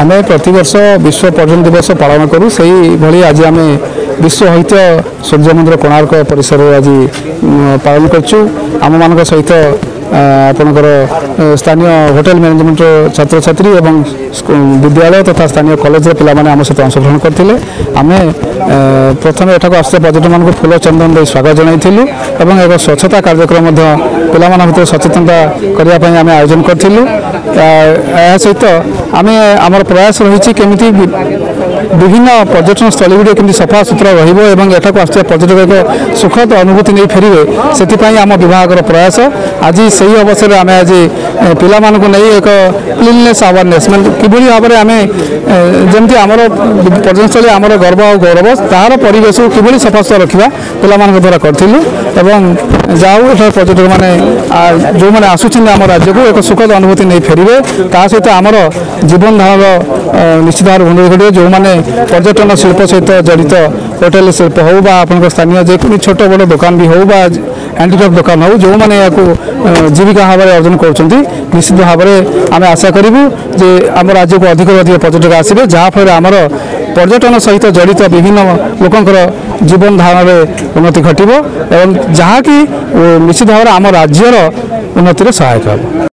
आम प्रतिवर्ष विश्व पर्यटन दिवस पालन करूँ से भाई आज आम विश्व हित सूर्य मंदिर कोणार्क परिसर आज पालन करूँ आम मान सहित आपणकर स्थानीय होटेल मैनेजमेंट छात्र छात्री एवं विद्यालय तथा स्थानीय कॉलेज पिला माने आम सहित अंशग्रहण करते आम प्रथम एठाक आस पर्यटक मान फूल चंदन दे स्वागत जनाइलु एवं एक स्वच्छता कार्यक्रम पिला भर सचेतनता करने आम आयोजन करूँ सहित आम आमर प्रयास रही केमी विभिन्न पर्यटन स्थल गुड़ी केमी सफा सुतरा रठाक आस पर्यटक एक सुखद अनुभूति नहीं फेरे से आम विभाग प्रयास आज से ही अवसर में आम आज पिला नहीं एक क्लीननेस अवेयरनेस मैं किभली भाव में आम जमी आमर पर्यटनस्थल आमर गर्व और गौरव तार परिवेश को किभली सफा सुतरा रखा पिला द्वारा करूँ जाऊ पर्यटक मैंने जो मैंने आसुच्च आम राज्य को एक सुखद अनुभूति नहीं फेरे ता सहित आमर जीवन धारण निश्चित भाव उन्नति घटे जो मैंने पर्यटन शिल्प सहित जड़ित होटेल शिल्प हो बा स्थानीय जेको छोट बड़ दुकान भी हो बा हैंडीक्राफ्ट दुकान हो जो मैंने जीविका भाव में अर्जन कर निश्चित भाव में आम आशा करूँ जे आम राज्य को अधिक अधिक पर्यटक आसवे जहाँफल आमर पर्यटन सहित जड़ित विभिन्न लोकंर जीवन धारण में उन्नति घटव एवं जहाँकि निश्चित भाव में आम राज्यर उन्नति सहायक हो।